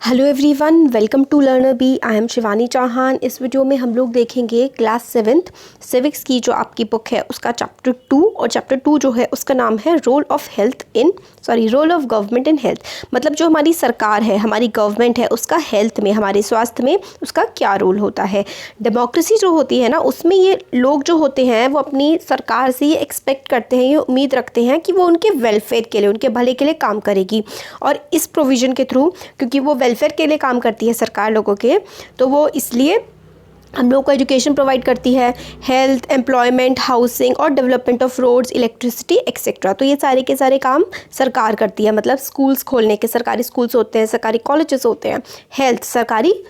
Hello everyone, welcome to Learner Bee. I am Shivani Chauhan. इस video में हम लोग देखेंगे क्लास 7th सिविक्स की जो आपकी बुक है उसका चैप्टर 2, और चैप्टर 2 जो है उसका नाम है role of government in health. मतलब जो हमारी सरकार है, हमारी गवर्नमेंट है, उसका हेल्थ में, हमारे स्वास्थ्य में उसका क्या रोल होता है। डेमोक्रेसी जो होती है ना, उसमें ये लोग जो होते हैं वो अपनी सरकार से ये एक्सपेक्ट करते हैं, ये उम्मीद रखते हैं कि वो उनके वेलफेयर के लिए, उनके भले के लिए काम करेगी। और इस प्रोविज़न के थ्रू, क्योंकि वो वेलफेयर के लिए काम करती है सरकार लोगों के, तो वो इसलिए हम लोग को एजुकेशन प्रोवाइड करती है, हेल्थ, एम्प्लॉयमेंट, हाउसिंग और development of roads, electricity etcetera. तो ये सारे के सारे काम सरकार करती है। मतलब स्कूल्स खोलने के, सरकारी स्कूल्स होते हैं, सरकारी कॉलेजेस होते हैं, हेल्थ, सरकारी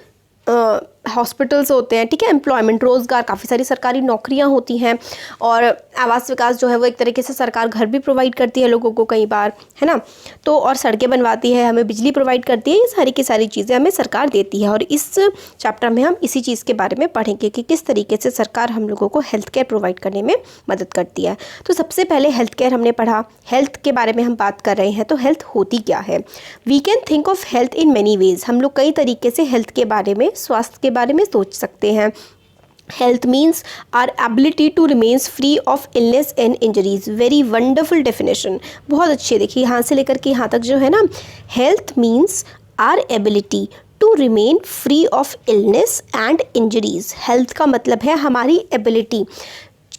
हॉस्पिटल्स होते हैं, ठीक है, एम्प्लॉयमेंट, रोज़गार, काफ़ी सारी सरकारी नौकरियां होती हैं, और आवास विकास जो है वो एक तरीके से सरकार घर भी प्रोवाइड करती है लोगों को कई बार, है ना। तो और सड़कें बनवाती है, हमें बिजली प्रोवाइड करती है, ये सारी की सारी चीज़ें हमें सरकार देती है। और इस चैप्टर में हम इसी चीज़ के बारे में पढ़ेंगे कि किस तरीके से सरकार हम लोगों को हेल्थ केयर प्रोवाइड करने में मदद करती है। तो सबसे पहले हेल्थ केयर हमने पढ़ा, हेल्थ के बारे में हम बात कर रहे हैं। तो हेल्थ होती क्या है? We can think of health in many ways. हम लोग कई तरीके से हेल्थ के बारे में, स्वास्थ्य के बारे में सोच सकते हैं। Health means our ability to remains free of illness and injuries. Very wonderful definition, बहुत अच्छी। देखिए यहाँ से लेकर के यहाँ तक जो है ना, health means our ability to remain free of illness and injuries. Health का मतलब है हमारी एबिलिटी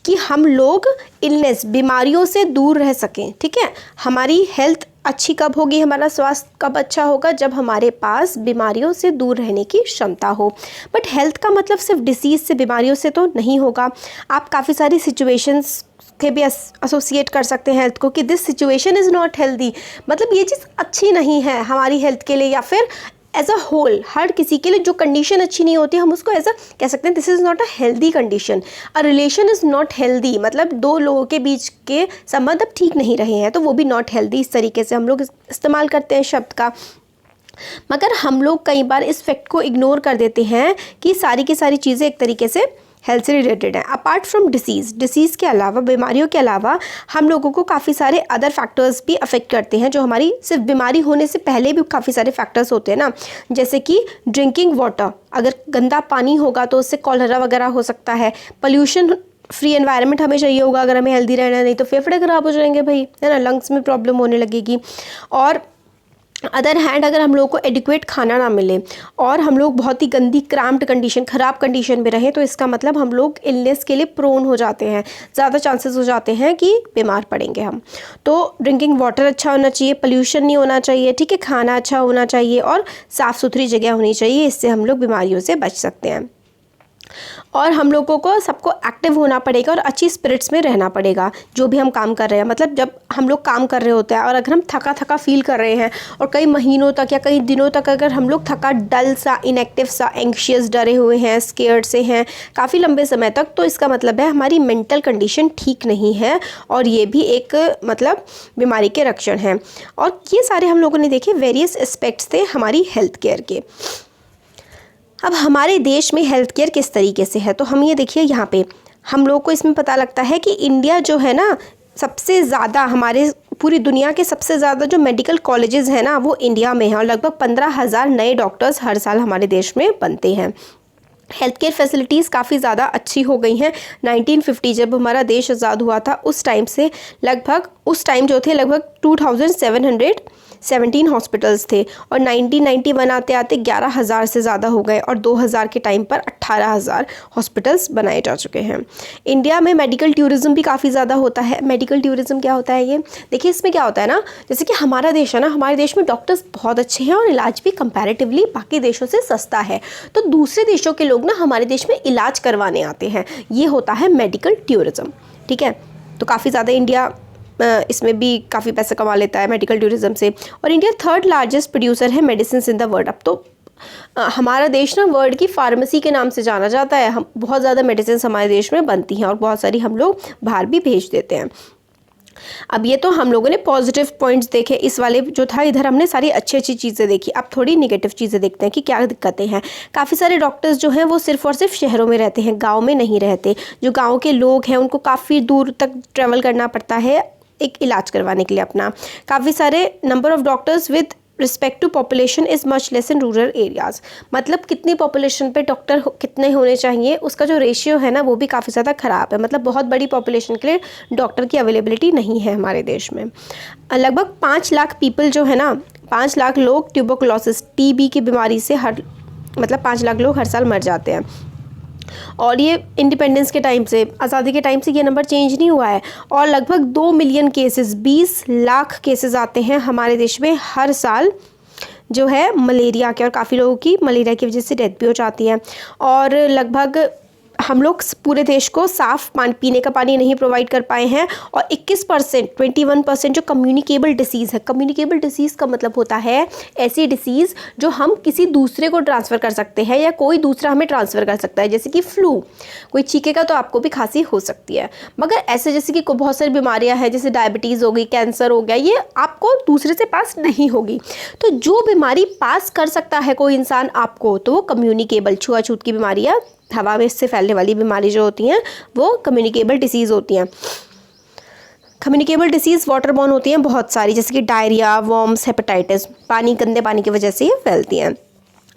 कि हम लोग इलनेस, बीमारियों से दूर रह सकें, ठीक है। हमारी हेल्थ अच्छी कब होगी, हमारा स्वास्थ्य कब अच्छा होगा? जब हमारे पास बीमारियों से दूर रहने की क्षमता हो। बट हेल्थ का मतलब सिर्फ डिसीज़ से, बीमारियों से तो नहीं होगा। आप काफ़ी सारी सिचुएशंस के भी एसोसिएट कर सकते हैं हेल्थ को कि this situation is not healthy. मतलब ये चीज़ अच्छी नहीं है हमारी हेल्थ के लिए, या फिर एज अ होल हर किसी के लिए जो कंडीशन अच्छी नहीं होती, हम उसको ऐसा कह सकते हैं, this is not a healthy condition. A relation is not healthy, मतलब दो लोगों के बीच के संबंध अब ठीक नहीं रहे हैं, तो वो भी नॉट हेल्दी। इस तरीके से हम लोग इस्तेमाल करते हैं शब्द का। मगर हम लोग कई बार इस फैक्ट को इग्नोर कर देते हैं कि सारी की सारी चीज़ें एक तरीके से हेल्थ से रिलेटेड है। अपार्ट फ्रॉम डिसीज़ के अलावा, बीमारियों के अलावा, हम लोगों को काफ़ी सारे अदर फैक्टर्स भी अफेक्ट करते हैं, जो हमारी सिर्फ बीमारी होने से पहले भी काफ़ी सारे फैक्टर्स होते हैं ना। जैसे कि ड्रिंकिंग वाटर, अगर गंदा पानी होगा तो उससे कॉलरा वगैरह हो सकता है। पोल्यूशन फ्री एनवायरनमेंट हमें चाहिए होगा अगर हमें हेल्दी रहना है, नहीं तो फेफड़े खराब हो जाएंगे भाई, है ना, लंग्स में प्रॉब्लम होने लगेगी। और अदर हैंड, अगर हम लोग को एडिक्वेट खाना ना मिले और हम लोग बहुत ही गंदी क्रैम्प्ड कंडीशन, ख़राब कंडीशन में रहें, तो इसका मतलब हम लोग इलनेस के लिए प्रोन हो जाते हैं, ज़्यादा चांसेस हो जाते हैं कि बीमार पड़ेंगे हम। तो ड्रिंकिंग वाटर अच्छा होना चाहिए, पोल्यूशन नहीं होना चाहिए, ठीक है, खाना अच्छा होना चाहिए और साफ़ सुथरी जगह होनी चाहिए। इससे हम लोग बीमारियों से बच सकते हैं। और हम लोगों को सबको एक्टिव होना पड़ेगा और अच्छी स्पिरिट्स में रहना पड़ेगा जो भी हम काम कर रहे हैं। मतलब जब हम लोग काम कर रहे होते हैं और अगर हम थका थका फील कर रहे हैं और कई महीनों तक या कई दिनों तक अगर हम लोग थका, डल सा, इनएक्टिव सा, एंग्शियस, डरे हुए हैं, स्केयर्ड से हैं काफ़ी लंबे समय तक, तो इसका मतलब है हमारी मेंटल कंडीशन ठीक नहीं है, और ये भी एक मतलब बीमारी के लक्षण हैं। और ये सारे हम लोगों ने देखे वेरियस एस्पेक्ट्स थे हमारी हेल्थ केयर के। अब हमारे देश में हेल्थ केयर किस तरीके से है, तो हम ये देखिए यहाँ पे हम लोग को इसमें पता लगता है कि इंडिया जो है ना, सबसे ज़्यादा, हमारे पूरी दुनिया के सबसे ज़्यादा जो मेडिकल कॉलेजेस हैं ना, वो इंडिया में हैं, और लगभग 15,000 नए डॉक्टर्स हर साल हमारे देश में बनते हैं। हेल्थ केयर फैसिलिटीज़ काफ़ी ज़्यादा अच्छी हो गई हैं। 1950 जब हमारा देश आज़ाद हुआ था, उस टाइम से लगभग, उस टाइम जो थे लगभग 2717 हॉस्पिटल्स थे, और 1991 आते आते 11,000 से ज़्यादा हो गए, और 2000 के टाइम पर 18,000 हॉस्पिटल्स बनाए जा चुके हैं। इंडिया में मेडिकल टूरिज़्म भी काफ़ी ज़्यादा होता है। मेडिकल टूरिज़्म क्या होता है? ये देखिए, इसमें क्या होता है ना, जैसे कि हमारा देश है ना, हमारे देश में डॉक्टर्स बहुत अच्छे हैं और इलाज भी कंपैरेटिवली बाकी देशों से सस्ता है, तो दूसरे देशों के लोग ना हमारे देश में इलाज करवाने आते हैं। ये होता है मेडिकल टूरिज़्म, ठीक है। तो काफ़ी ज़्यादा इंडिया इसमें भी काफ़ी पैसा कमा लेता है मेडिकल टूरिज़्म से। और इंडिया 3rd लार्जेस्ट प्रोड्यूसर है मेडिसिन इन द वर्ल्ड। अब तो हमारा देश ना वर्ल्ड की फार्मेसी के नाम से जाना जाता है। हम बहुत ज़्यादा मेडिसिन हमारे देश में बनती हैं और बहुत सारी हम लोग बाहर भी भेज देते हैं। अब ये तो हम लोगों ने पॉजिटिव पॉइंट्स देखे, इस वाले जो था इधर हमने सारी अच्छी अच्छी चीज़ें देखी। अब थोड़ी नेगेटिव चीज़ें देखते हैं कि क्या दिक्कतें हैं। काफ़ी सारे डॉक्टर्स जो हैं वो सिर्फ और सिर्फ शहरों में रहते हैं, गाँव में नहीं रहते। जो गाँव के लोग हैं उनको काफ़ी दूर तक ट्रैवल करना पड़ता है एक इलाज करवाने के लिए अपना। काफ़ी सारे number of doctors with respect to population is much less in rural areas. मतलब कितनी पॉपुलेशन पे डॉक्टर कितने होने चाहिए, उसका जो रेशियो है ना वो भी काफ़ी ज़्यादा ख़राब है। मतलब बहुत बड़ी पॉपुलेशन के लिए डॉक्टर की अवेलेबिलिटी नहीं है हमारे देश में। लगभग 5 लाख पीपल जो है ना, 5 लाख लोग ट्यूबरकुलोसिस TB की बीमारी से 5 लाख लोग हर साल मर जाते हैं। और ये इंडिपेंडेंस के टाइम से, आज़ादी के टाइम से ये नंबर चेंज नहीं हुआ है। और लगभग 2 मिलियन केसेस, 20 लाख केसेस आते हैं हमारे देश में हर साल जो है मलेरिया के, और काफ़ी लोगों की मलेरिया की वजह से डेथ भी हो जाती है। और लगभग हम लोग पूरे देश को साफ़ पानी, पीने का पानी नहीं प्रोवाइड कर पाए हैं। और 21% जो कम्युनिकेबल डिसीज़ है, कम्युनिकेबल डिसीज़ का मतलब होता है ऐसी डिसीज़ जो हम किसी दूसरे को ट्रांसफ़र कर सकते हैं या कोई दूसरा हमें ट्रांसफ़र कर सकता है। जैसे कि फ्लू, कोई छींकेगा तो आपको भी खांसी हो सकती है। मगर ऐसे जैसे कि बहुत सारी बीमारियाँ हैं, जैसे डायबिटीज़ हो गई, कैंसर हो गया, ये आपको दूसरे से पास नहीं होगी। तो जो बीमारी पास कर सकता है कोई इंसान आपको, तो वो कम्युनिकेबल, छुआछूत की बीमारियाँ, हवा में इससे फैलने वाली बीमारी जो होती हैं वो कम्युनिकेबल डिसीज़ होती हैं। कम्युनिकेबल डिसीज़ वाटरबॉर्न होती हैं बहुत सारी, जैसे कि डायरिया, वॉर्म्स, हेपेटाइटिस, गंदे पानी की वजह से ये फैलती हैं।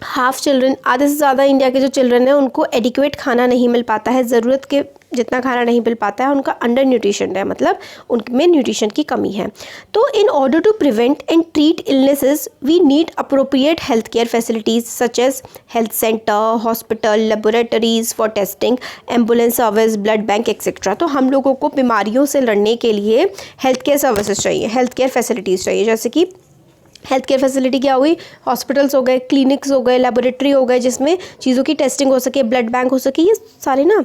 हाफ चिल्ड्रन, आधे से ज़्यादा इंडिया के जो चिल्ड्रन हैं उनको एडिक्वेट खाना नहीं मिल पाता है, ज़रूरत के जितना खाना नहीं मिल पाता है, उनका अंडर न्यूट्रिशन है, मतलब उनमें न्यूट्रिशन की कमी है। तो in order to prevent and treat illnesses we need appropriate health care facilities such as health centre, hospital, laboratories for testing, ambulance service, blood bank etcetera. तो हम लोगों को बीमारियों से लड़ने के लिए हेल्थ केयर सर्विसेज चाहिए, हेल्थ केयर फैसिलिटीज़ चाहिए। जैसे कि हेल्थ केयर फैसिलिटी क्या हुई, हॉस्पिटल्स हो गए, क्लिनिक्स हो गए, लेबोरेटरी हो गए जिसमें चीज़ों की टेस्टिंग हो सके, ब्लड बैंक हो सके। ये सारे ना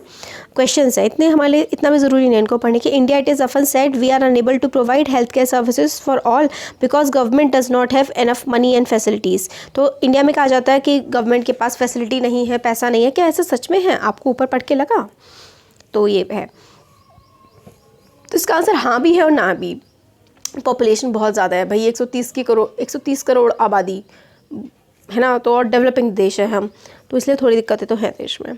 क्वेश्चंस हैं, इतने हमारे लिए इतना भी ज़रूरी नहीं इनको पढ़ने की। India it is often said we are unable to provide health care services for all because government does not have enough money and facilities. तो इंडिया में कहा जाता है कि गवर्नमेंट के पास फैसिलिटी नहीं है, पैसा नहीं है। क्या ऐसा सच में है? आपको ऊपर पढ़ के लगा? तो ये है। तो इसका आंसर हाँ भी है और ना भी। पॉपुलेशन बहुत ज़्यादा है भाई, 130 करोड़ आबादी है ना, तो और डेवलपिंग देश है हम, तो इसलिए थोड़ी दिक्कतें तो हैं देश में।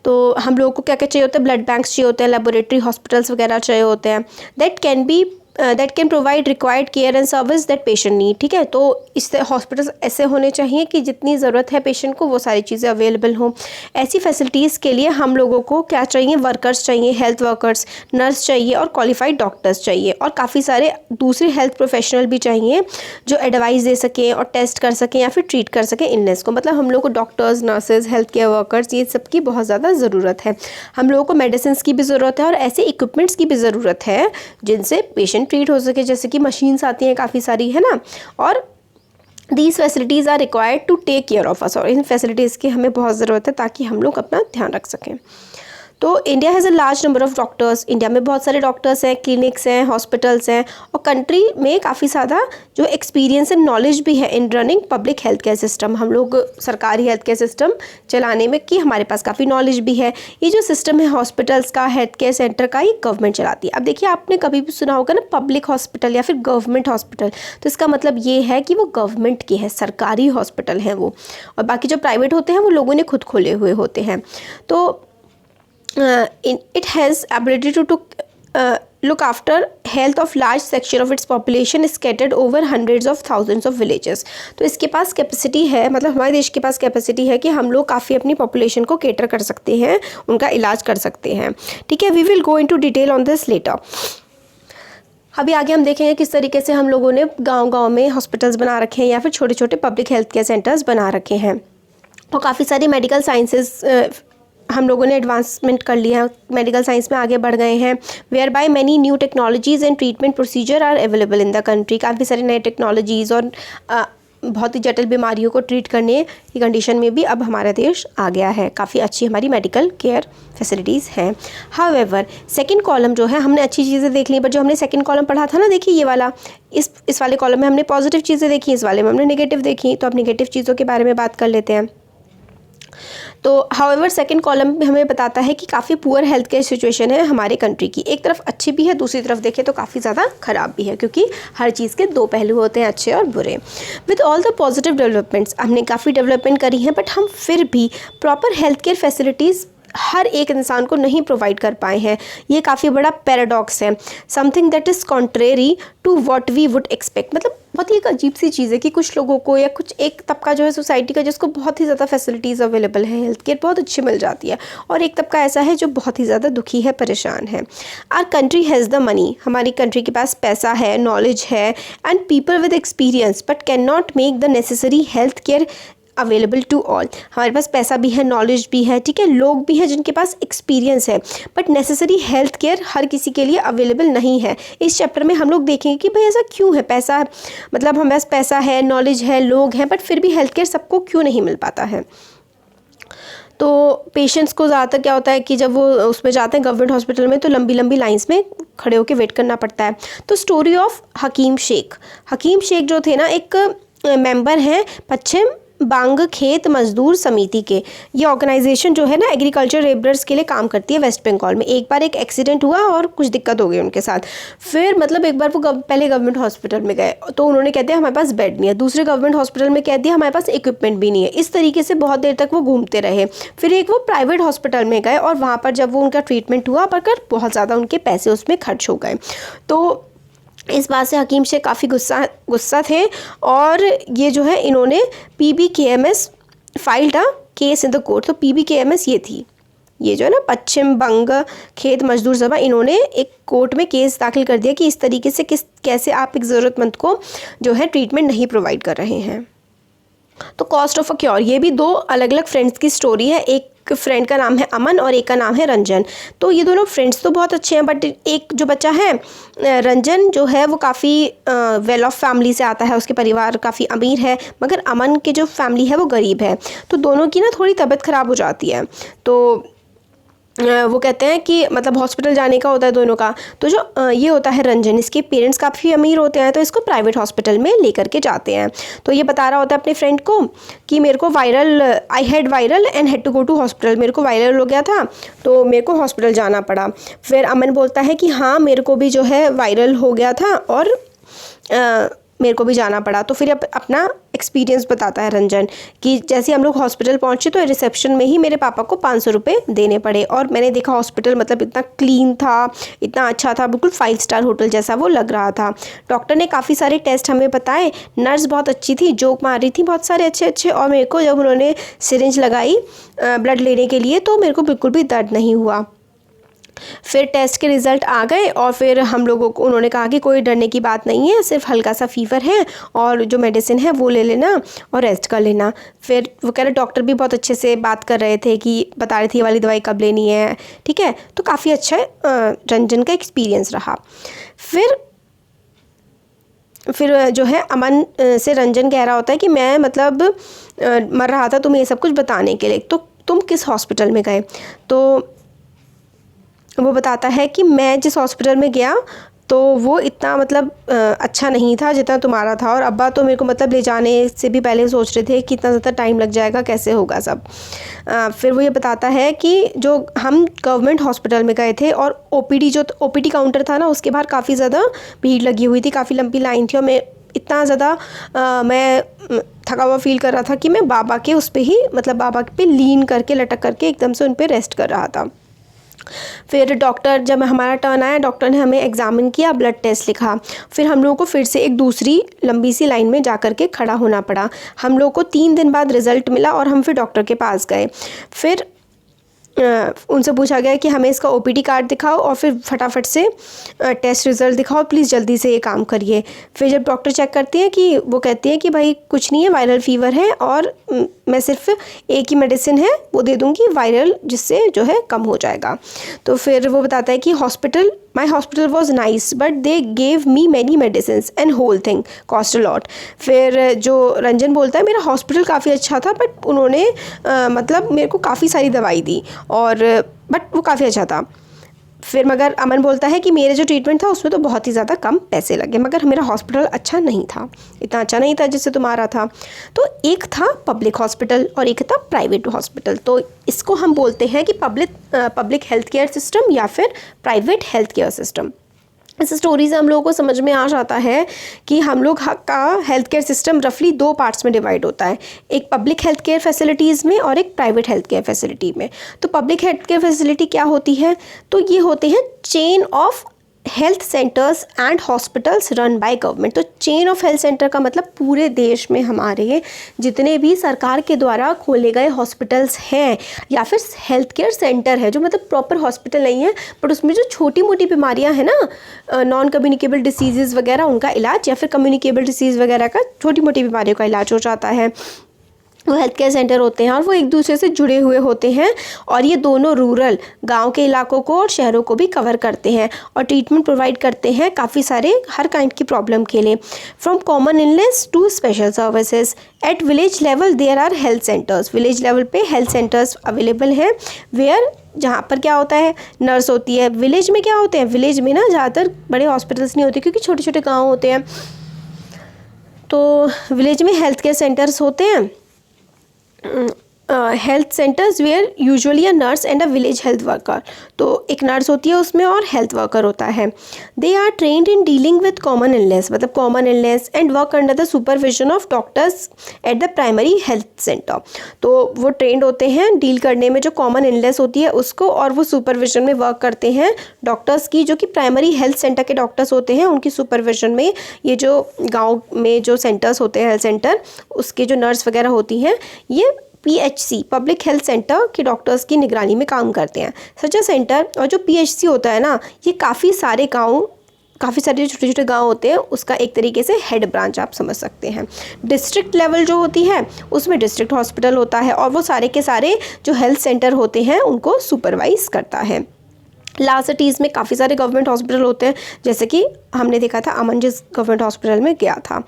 तो हम लोगों को क्या क्या चाहिए होता है, ब्लड बैंक्स चाहिए होते हैं, लेबोरेटरी, हॉस्पिटल्स वगैरह चाहिए होते हैं, that can provide required care and service that patient need. ठीक है, तो इससे हॉस्पिटल्स ऐसे होने चाहिए कि जितनी ज़रूरत है पेशेंट को वो सारी चीज़ें अवेलेबल हों। ऐसी फैसिलिटीज़ के लिए हम लोगों को क्या चाहिए, वर्कर्स चाहिए, हेल्थ वर्कर्स, नर्स चाहिए और क्वालिफाइड डॉक्टर्स चाहिए, और काफ़ी सारे दूसरे हेल्थ प्रोफेशनल भी चाहिए जो एडवाइस दे सकें और टेस्ट कर सकें या फिर ट्रीट कर सकें इलनेस को। मतलब हम लोग को doctors, nurses, health care workers, ये सब की बहुत ज़्यादा ज़रूरत है। हम लोगों को मेडिसिन की भी ज़रूरत है और ऐसे इक्विपमेंट्स की भी ज़रूरत है जिनसे पेशेंट ट्रीट हो सके, जैसे कि मशीन्स आती हैं काफ़ी सारी, है ना। और these facilities are required to take care of us, और इन फैसिलिटीज़ की हमें बहुत ज़रूरत है ताकि हम लोग अपना ध्यान रख सकें। तो India has a large number of doctors, India में बहुत सारे डॉक्टर्स हैं, क्लिनिक्स हैं, हॉस्पिटल्स हैं, और कंट्री में काफ़ी ज़्यादा जो एक्सपीरियंस एंड नॉलेज भी है इन running public health care system. हम लोग सरकारी हेल्थ केयर सिस्टम चलाने में की हमारे पास काफ़ी नॉलेज भी है। ये जो सिस्टम है हॉस्पिटल्स का, हेल्थ केयर सेंटर का, ये गवर्नमेंट चलाती है। अब देखिए, आपने कभी भी सुना होगा ना पब्लिक हॉस्पिटल या फिर गवर्नमेंट हॉस्पिटल, तो इसका मतलब ये है कि वो गवर्नमेंट के हैं, सरकारी हॉस्पिटल हैं वो, और बाकी जो प्राइवेट होते हैं वो लोगों ने खुद खोले हुए होते हैं। तो it has ability to look after health of large section of its population scattered over hundreds of thousands of villages। तो इसके पास कैपेसिटी है, मतलब हमारे देश के पास कैपेसिटी है कि हम लोग काफ़ी अपनी पॉपुलेशन को केटर कर सकते हैं, उनका इलाज कर सकते हैं। ठीक है, we will go into detail on this later. अभी आगे हम देखेंगे किस तरीके से हम लोगों ने गांव-गांव में हॉस्पिटल्स बना रखे हैं या फिर छोटे छोटे पब्लिक हेल्थ केयर सेंटर्स बना रखे हैं। और काफ़ी सारी मेडिकल साइंसेस हम लोगों ने एडवांसमेंट कर लिया है, मेडिकल साइंस में आगे बढ़ गए हैं। Whereby many new technologies and treatment procedure are available in the country. काफ़ी सारी नए टेक्नोलॉजीज़ और बहुत ही जटिल बीमारियों को ट्रीट करने की कंडीशन में भी अब हमारा देश आ गया है। काफ़ी अच्छी हमारी मेडिकल केयर फैसिलिटीज़ हैं। हाउएवर सेकंड कॉलम जो है, हमने अच्छी चीज़ें देख ली, पर जो हमने सेकंड कॉलम पढ़ा था ना, देखिए ये वाला, इस वाले कॉलम में हमने पॉजिटिव चीज़ें देखी, इस वाले में हमने नेगेटिव देखी। तो अब नेगेटिव चीज़ों के बारे में बात कर लेते हैं। तो हाउएवर सेकंड कॉलम में हमें बताता है कि काफ़ी पुअर हेल्थ केयर सिचुएशन है हमारे कंट्री की। एक तरफ अच्छी भी है, दूसरी तरफ देखें तो काफ़ी ज़्यादा ख़राब भी है, क्योंकि हर चीज़ के दो पहलू होते हैं, अच्छे और बुरे। With all the positive developments, हमने काफ़ी डेवलपमेंट करी है, बट हम फिर भी प्रॉपर हेल्थ केयर फैसिलिटीज़ हर एक इंसान को नहीं प्रोवाइड कर पाए हैं। ये काफ़ी बड़ा पैराडॉक्स है, something that is contrary to what we would expect. मतलब बहुत ही एक अजीब सी चीज़ है कि कुछ लोगों को या कुछ एक तबका जो है सोसाइटी का जिसको बहुत ही ज़्यादा फैसिलिटीज़ अवेलेबल है, हेल्थ केयर बहुत अच्छी मिल जाती है, और एक तबका ऐसा है जो बहुत ही ज़्यादा दुखी है, परेशान है। Our country has the money, हमारी कंट्री के पास पैसा है, नॉलेज है and people with experience, but cannot make the necessary health care available to all. हमारे पास पैसा भी है, नॉलेज भी है, ठीक है, लोग भी हैं जिनके पास एक्सपीरियंस है, बट नेसेसरी हेल्थ केयर हर किसी के लिए अवेलेबल नहीं है। इस चैप्टर में हम लोग देखेंगे कि भाई ऐसा क्यों है, पैसा मतलब हमारे पास पैसा है, नॉलेज है, लोग हैं, बट फिर भी हेल्थ केयर सबको क्यों नहीं मिल पाता है। तो पेशेंट्स को ज़्यादातर क्या होता है कि जब वो उसमें जाते हैं गवर्नमेंट हॉस्पिटल में, तो लंबी लंबी लाइंस में खड़े होकर वेट करना पड़ता है। तो स्टोरी ऑफ हकीम शेख। हकीम शेख जो थे ना, एक मेंबर हैं पश्चिम बांग खेत मजदूर समिति के। ये ऑर्गेनाइजेशन जो है ना एग्रीकल्चर लेबरर्स के लिए काम करती है वेस्ट बंगाल में। एक बार एक एक्सीडेंट हुआ और कुछ दिक्कत हो गई उनके साथ। फिर मतलब एक बार वो पहले गवर्नमेंट हॉस्पिटल में गए तो उन्होंने कह दिया हमारे पास बेड नहीं है, दूसरे गवर्नमेंट हॉस्पिटल में कह दिया हमारे पास इक्विपमेंट भी नहीं है। इस तरीके से बहुत देर तक वो घूमते रहे। फिर एक वो प्राइवेट हॉस्पिटल में गए और वहाँ पर जब वो उनका ट्रीटमेंट हुआ पर बहुत ज़्यादा उनके पैसे उसमें खर्च हो गए। तो इस बात से हकीम शेख काफ़ी गुस्सा थे और ये जो है इन्होंने PBKMS filed a case in the court. तो PBKMS ये थी, ये जो है ना पश्चिम बंग खेत मजदूर सभा, इन्होंने एक कोर्ट में केस दाखिल कर दिया कि इस तरीके से कैसे आप एक ज़रूरतमंद को जो है ट्रीटमेंट नहीं प्रोवाइड कर रहे हैं। तो कॉस्ट ऑफ अ क्योर, ये भी दो अलग अलग फ्रेंड्स की स्टोरी है। एक फ्रेंड का नाम है अमन और एक का नाम है रंजन। तो ये दोनों फ्रेंड्स तो बहुत अच्छे हैं, बट एक जो बच्चा है रंजन जो है वो काफ़ी वेल ऑफ फैमिली से आता है, उसके परिवार काफ़ी अमीर है, मगर अमन के जो फैमिली है वो गरीब है। तो दोनों की ना थोड़ी तबीयत ख़राब हो जाती है। तो वो कहते हैं कि मतलब हॉस्पिटल जाने का होता है दोनों का। तो जो ये होता है रंजन, इसके पेरेंट्स काफ़ी अमीर होते हैं, तो इसको प्राइवेट हॉस्पिटल में लेकर के जाते हैं। तो ये बता रहा होता है अपने फ्रेंड को कि मेरे को I had viral and had to go to hospital, मेरे को वायरल हो गया था तो मेरे को हॉस्पिटल जाना पड़ा। फिर अमन बोलता है कि हाँ मेरे को भी जो है वायरल हो गया था और मेरे को भी जाना पड़ा। तो फिर अपना एक्सपीरियंस बताता है रंजन कि जैसे हम लोग हॉस्पिटल पहुंचे तो रिसेप्शन में ही मेरे पापा को 500 रुपये देने पड़े, और मैंने देखा हॉस्पिटल मतलब इतना क्लीन था, इतना अच्छा था, बिल्कुल 5 स्टार होटल जैसा वो लग रहा था। डॉक्टर ने काफ़ी सारे टेस्ट हमें बताए, नर्स बहुत अच्छी थी, जोक मार रही थी बहुत सारे अच्छे, और मेरे को जब उन्होंने सिरिंज लगाई ब्लड लेने के लिए तो मेरे को बिल्कुल भी दर्द नहीं हुआ। फिर टेस्ट के रिज़ल्ट आ गए और फिर हम लोगों को उन्होंने कहा कि कोई डरने की बात नहीं है, सिर्फ हल्का सा फीवर है और जो मेडिसिन है वो ले लेना और रेस्ट कर लेना। फिर वो कह रहे डॉक्टर भी बहुत अच्छे से बात कर रहे थे कि बता रही थी ये वाली दवाई कब लेनी है, ठीक है। तो काफ़ी अच्छा रंजन का एक्सपीरियंस रहा। फिर जो है अमन से रंजन कह रहा होता है कि मैं मतलब मर रहा था तुम्हें ये सब कुछ बताने के लिए, तो तुम किस हॉस्पिटल में गए। तो वो बताता है कि मैं जिस हॉस्पिटल में गया तो वो इतना मतलब अच्छा नहीं था जितना तुम्हारा था, और अब्बा तो मेरे को मतलब ले जाने से भी पहले सोच रहे थे कि इतना ज़्यादा टाइम लग जाएगा, कैसे होगा सब। फिर वो ये बताता है कि जो हम गवर्नमेंट हॉस्पिटल में गए थे और OPD काउंटर था ना उसके बाहर काफ़ी ज़्यादा भीड़ लगी हुई थी, काफ़ी लंबी लाइन थी, और मैं इतना ज़्यादा मैं थका हुआ फील कर रहा था कि मैं बाबा के उस पर ही मतलब बाबा पे लीन करके लटक करके एकदम से उन पर रेस्ट कर रहा था। फिर डॉक्टर जब हमारा टर्न आया, डॉक्टर ने हमें एग्ज़ामिन किया, ब्लड टेस्ट लिखा। फिर हम लोगों को फिर से एक दूसरी लंबी सी लाइन में जा कर के खड़ा होना पड़ा। हम लोग को 3 दिन बाद रिज़ल्ट मिला और हम फिर डॉक्टर के पास गए। फिर उनसे पूछा गया कि हमें इसका OPD कार्ड दिखाओ और फिर फटाफट से टेस्ट रिज़ल्ट दिखाओ, प्लीज़ जल्दी से ये काम करिए। फिर जब डॉक्टर चेक करती हैं कि वो कहती हैं कि भाई कुछ नहीं है, वायरल फ़ीवर है और मैं सिर्फ एक ही मेडिसिन है वो दे दूँगी वायरल, जिससे जो है कम हो जाएगा। तो फिर वो बताता है कि my hospital was nice but they gave me many medicine and whole thing cost a lot. फिर जो रंजन बोलता है मेरा हॉस्पिटल काफ़ी अच्छा था बट उन्होंने मतलब मेरे को काफ़ी सारी दवाई दी और बट वो काफ़ी अच्छा था। फिर मगर अमन बोलता है कि मेरे जो ट्रीटमेंट था उसमें तो बहुत ही ज़्यादा कम पैसे लगे, मगर मेरा हॉस्पिटल अच्छा नहीं था, इतना अच्छा नहीं था जिससे तुम्हारा था। तो एक था पब्लिक हॉस्पिटल और एक था प्राइवेट हॉस्पिटल। तो इसको हम बोलते हैं कि पब्लिक हेल्थ केयर सिस्टम या फिर प्राइवेट हेल्थ केयर सिस्टम। इस स्टोरी से हम लोगों को समझ में आ जाता है कि हम लोग का हेल्थ केयर सिस्टम रफली 2 पार्ट्स में डिवाइड होता है, एक पब्लिक हेल्थ केयर फैसिलिटीज़ में और एक प्राइवेट हेल्थ केयर फैसिलिटी में। तो पब्लिक हेल्थ केयर फैसिलिटी क्या होती है, तो ये होते हैं chain of health centres and hospitals run by government. तो चेन ऑफ हेल्थ सेंटर का मतलब पूरे देश में हमारे जितने भी सरकार के द्वारा खोले गए हॉस्पिटल्स हैं या फिर हेल्थ केयर सेंटर है, जो मतलब प्रॉपर हॉस्पिटल नहीं है बट उसमें जो छोटी मोटी बीमारियां हैं ना, नॉन कम्युनिकेबल डिसीज़ वगैरह उनका इलाज या फिर कम्युनिकेबल डिसीज़ वगैरह का छोटी मोटी बीमारियों का इलाज हो जाता है, वो हेल्थ केयर सेंटर होते हैं और वो एक दूसरे से जुड़े हुए होते हैं। और ये दोनों रूरल गांव के इलाकों को और शहरों को भी कवर करते हैं और ट्रीटमेंट प्रोवाइड करते हैं काफ़ी सारे हर काइंड की प्रॉब्लम के लिए, from common illness to special services. At village level there are health centres, village level पे हेल्थ सेंटर्स अवेलेबल हैं, वेयर जहाँ पर क्या होता है, नर्स होती है। विलेज में क्या होते हैं, विलेज में ना ज़्यादातर बड़े हॉस्पिटल्स नहीं होते क्योंकि छोटे छोटे गाँव होते हैं, तो विलेज में हेल्थ केयर सेंटर्स होते हैं, health centres where usually a nurse and a village health worker. तो एक नर्स होती है उसमें और हेल्थ वर्कर होता है। They are trained in dealing with common illness, मतलब common illness and work under the supervision of doctors at the primary health centre. तो वो ट्रेंड होते हैं डील करने में जो कॉमन इलनेस होती है उसको, और वो सुपरविजन में वर्क करते हैं डॉक्टर्स की, जो कि प्राइमरी हेल्थ सेंटर के डॉक्टर्स होते हैं, उनकी सुपरविजन में ये जो गाँव में जो सेंटर्स होते हैं हेल्थ सेंटर, उसके जो नर्स वगैरह होती हैं ये PHC पब्लिक हेल्थ सेंटर के डॉक्टर्स की निगरानी में काम करते हैं। सच सेंटर और जो PHC होता है ना, ये काफ़ी सारे छोटे छोटे गांव होते हैं उसका एक तरीके से हेड ब्रांच आप समझ सकते हैं। डिस्ट्रिक्ट लेवल जो होती है उसमें डिस्ट्रिक्ट हॉस्पिटल होता है और वो सारे के सारे जो हेल्थ सेंटर होते हैं उनको सुपरवाइज करता है। लार्ज सिटीज़ में काफ़ी सारे गवर्नमेंट हॉस्पिटल होते हैं, जैसे कि हमने देखा था अमन जिस गवर्नमेंट हॉस्पिटल में गया था।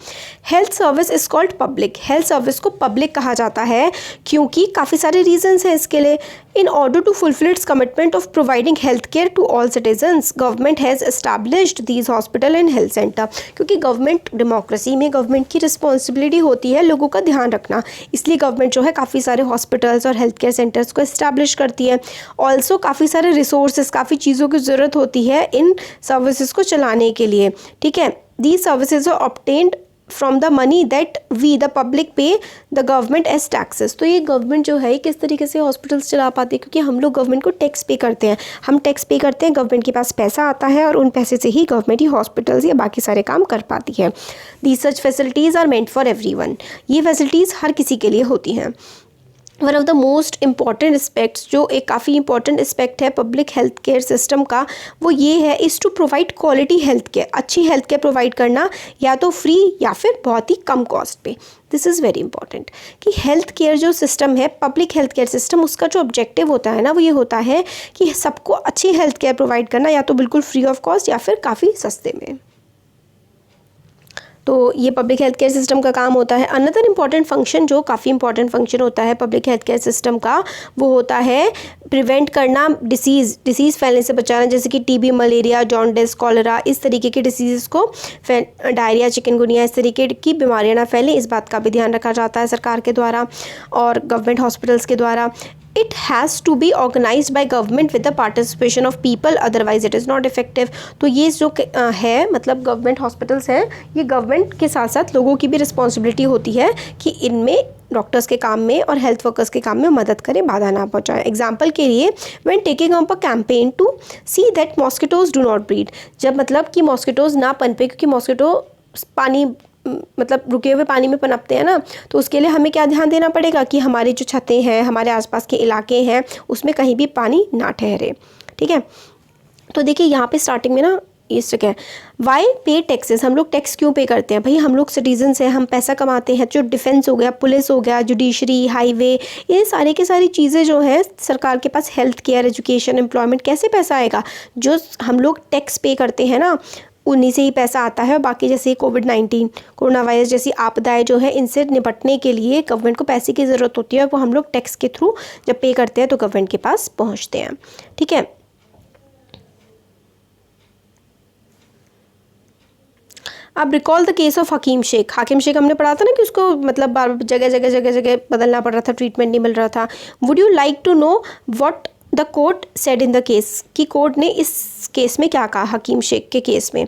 Health service is called public, health service को पब्लिक कहा जाता है क्योंकि काफ़ी सारे रीजंस हैं इसके लिए। In order to fulfil its commitment of providing health care to all citizens, government has established these hospital and health centre. क्योंकि गवर्नमेंट डेमोक्रेसी में गवर्नमेंट की रिस्पॉन्सिबिलिटी होती है लोगों का ध्यान रखना, इसलिए गवर्नमेंट जो है काफ़ी सारे हॉस्पिटल्स और हेल्थ केयर सेंटर्स को इस्टेब्लिश करती है। ऑल्सो काफ़ी सारे रिसोर्सेज, काफ़ी चीज़ों की ज़रूरत होती है इन सर्विसेज को चलाने के लिए, ठीक है। These services are obtained from the money that we the public pay the government as taxes. तो ये गवर्नमेंट जो है किस तरीके से हॉस्पिटल्स चला पाती है, क्योंकि हम लोग गवर्नमेंट को टैक्स पे करते हैं, हम टैक्स पे करते हैं, गवर्नमेंट के पास पैसा आता है और उन पैसे से ही गवर्नमेंट ही हॉस्पिटल्स या बाकी सारे काम कर पाती है। These such facilities are meant for everyone, ये फैसिलिटीज़ हर किसी के लिए होती हैं। One of the most important aspects, जो एक काफ़ी इंपॉर्टेंट एस्पेक्ट है पब्लिक हेल्थ केयर सिस्टम का, वो ये है is to provide quality health care, अच्छी हेल्थ केयर प्रोवाइड करना, या तो फ्री या फिर बहुत ही कम कॉस्ट पे। दिस इज़ वेरी इंपॉर्टेंट कि हेल्थ केयर जो सिस्टम है, पब्लिक हेल्थ केयर सिस्टम, उसका जो ऑब्जेक्टिव होता है ना, वो ये होता है कि सबको अच्छी हेल्थ केयर प्रोवाइड करना, या तो बिल्कुल फ्री ऑफ कॉस्ट या फिर काफ़ी सस्ते में। तो ये पब्लिक हेल्थ केयर सिस्टम का काम होता है। अनदर इम्पॉर्टेंट फंक्शन, जो काफ़ी इंपॉर्टेंट फंक्शन होता है पब्लिक हेल्थ केयर सिस्टम का, वो होता है प्रिवेंट करना, डिसीज़ फैलने से बचाना, जैसे कि TB, मलेरिया, जॉन्डिस, कॉलरा, इस तरीके के डिसीज़ को, डायरिया, चिकनगुनिया, इस तरीके की बीमारियां ना फैलें, इस बात का भी ध्यान रखा जाता है सरकार के द्वारा और गवर्नमेंट हॉस्पिटल्स के द्वारा। It has to be organised by government with the participation of people, otherwise it is not effective. तो ये जो है, मतलब गवर्नमेंट हॉस्पिटल्स हैं, ये गवर्नमेंट के साथ साथ लोगों की भी रिस्पॉन्सिबिलिटी होती है कि इनमें डॉक्टर्स के काम में और हेल्थ वर्कर्स के काम में मदद करें, बाधा ना पहुंचाएं। एग्जाम्पल के लिए, when taking up a campaign to see that mosquitoes do not breed, जब मतलब कि मॉस्किटोज ना पनपे, क्योंकि मॉस्किटो पानी मतलब रुके हुए पानी में पनपते हैं ना, तो उसके लिए हमें क्या ध्यान देना पड़ेगा कि हमारी जो छतें हैं, हमारे आसपास के इलाके हैं, उसमें कहीं भी पानी ना ठहरे, ठीक है। तो देखिए यहाँ पे स्टार्टिंग में ना इस जगह वाई पे टैक्सेस, हम लोग टैक्स क्यों पे करते हैं भाई, हम लोग सिटीजन्स हैं, हम पैसा कमाते हैं, जो डिफेंस हो गया, पुलिस हो गया, जुडिशरी, हाईवे, ये सारे के सारी चीज़ें जो हैं सरकार के पास, हेल्थ केयर, एजुकेशन, एम्प्लॉयमेंट, कैसे पैसा आएगा, जो हम लोग टैक्स पे करते हैं ना, उन्हीं से ही पैसा आता है। और बाकी जैसे कोविड-19, कोरोना वायरस जैसी आपदाएं जो है, इनसे निपटने के लिए गवर्नमेंट को पैसे की ज़रूरत होती है, वो हम लोग टैक्स के थ्रू जब पे करते हैं तो गवर्नमेंट के पास पहुंचते हैं, ठीक है। अब रिकॉल द केस ऑफ हकीम शेख हमने पढ़ा था ना कि उसको मतलब बार जगह जगह बदलना पड़ रहा था, ट्रीटमेंट नहीं मिल रहा था। Would you like to know what the court said in the case, कि कोर्ट ने इस केस में क्या कहा, हकीम शेख के केस में।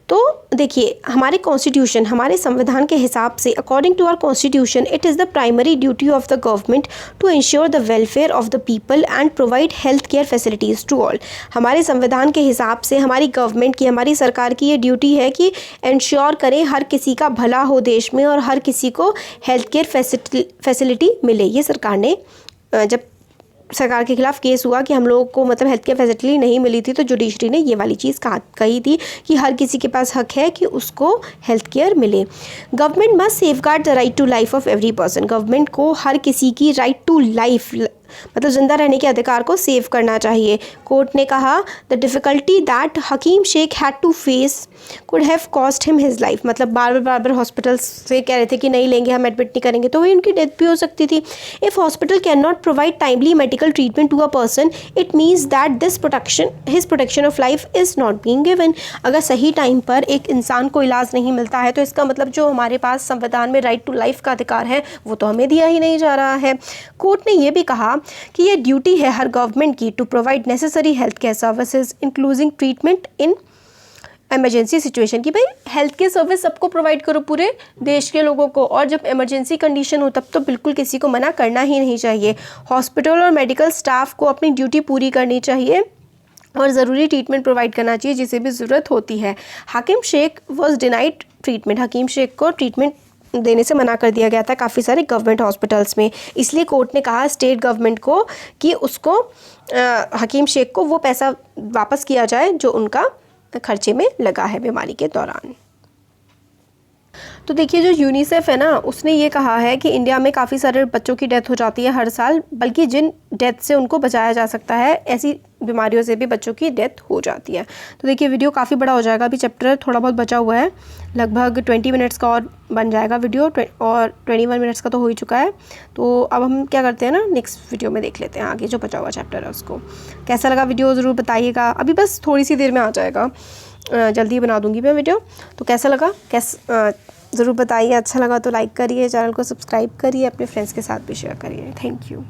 तो देखिए, हमारे कॉन्स्टिट्यूशन, हमारे संविधान के हिसाब से, according to our constitution, it is the primary duty of the government to ensure the welfare of the people and provide health care facilities to all. हमारे संविधान के हिसाब से हमारी गवर्नमेंट की, हमारी सरकार की ये ड्यूटी है कि इंश्योर करें हर किसी का भला हो देश में और हर किसी को हेल्थ केयर फैसिलिटी मिले। ये सरकार ने, जब सरकार के खिलाफ केस हुआ कि हम लोगों को मतलब हेल्थ केयर फैसिलिटी नहीं मिली थी, तो जुडिशरी ने ये वाली चीज़ कही थी कि हर किसी के पास हक है कि उसको हेल्थ केयर मिले। Government must safeguard the right to life of every person. Government को हर किसी की राइट टू लाइफ, मतलब ज़िंदा रहने के अधिकार को सेव करना चाहिए। कोर्ट ने कहा the difficulty that Hakim Sheikh had to face could have cost him his life, मतलब बार बार हॉस्पिटल से कह रहे थे कि नहीं लेंगे, हम एडमिट नहीं करेंगे, तो वही उनकी डेथ भी हो सकती थी। If hospital cannot provide timely medical treatment to a person, it means that his protection of life is not being given. अगर सही टाइम पर एक इंसान को इलाज नहीं मिलता है, तो इसका मतलब जो हमारे पास संविधान में राइट टू लाइफ का अधिकार है वो तो हमें दिया ही नहीं जा रहा है। कोर्ट ने यह भी कहा कि ये ड्यूटी है हर गवर्नमेंट की to provide necessary health care services including treatment in emergency situation, कि भाई हेल्थ केयर सर्विस सबको प्रोवाइड करो, पूरे देश के लोगों को, और जब इमरजेंसी कंडीशन हो तब तो बिल्कुल किसी को मना करना ही नहीं चाहिए। हॉस्पिटल और मेडिकल स्टाफ को अपनी ड्यूटी पूरी करनी चाहिए और ज़रूरी ट्रीटमेंट प्रोवाइड करना चाहिए जिसे भी ज़रूरत होती है। हकीम शेख वॉज डिनाइड ट्रीटमेंट, हकीम शेख को ट्रीटमेंट देने से मना कर दिया गया था काफ़ी सारे गवर्नमेंट हॉस्पिटल्स में। इसलिए कोर्ट ने कहा स्टेट गवर्नमेंट को कि उसको हकीम शेख को वो पैसा वापस किया जाए जो उनका खर्चे में लगा है बीमारी के दौरान। तो देखिए, जो यूनिसेफ है ना, उसने ये कहा है कि इंडिया में काफ़ी सारे बच्चों की डेथ हो जाती है हर साल, बल्कि जिन डेथ से उनको बचाया जा सकता है, ऐसी बीमारियों से भी बच्चों की डेथ हो जाती है। तो देखिए, वीडियो काफ़ी बड़ा हो जाएगा, अभी चैप्टर थोड़ा बहुत बचा हुआ है, लगभग 20 मिनट्स का और बन जाएगा वीडियो, और 21 मिनट्स का तो हो ही चुका है। तो अब हम क्या करते हैं ना, नेक्स्ट वीडियो में देख लेते हैं आगे जो बचा हुआ चैप्टर है उसको। कैसा लगा वीडियो ज़रूर बताइएगा, अभी बस थोड़ी सी देर में आ जाएगा, जल्दी बना दूँगी मैं वीडियो। तो कैसा लगा ज़रूर बताइए, अच्छा लगा तो लाइक करिए, चैनल को सब्सक्राइब करिए, अपने फ्रेंड्स के साथ भी शेयर करिए। Thank you.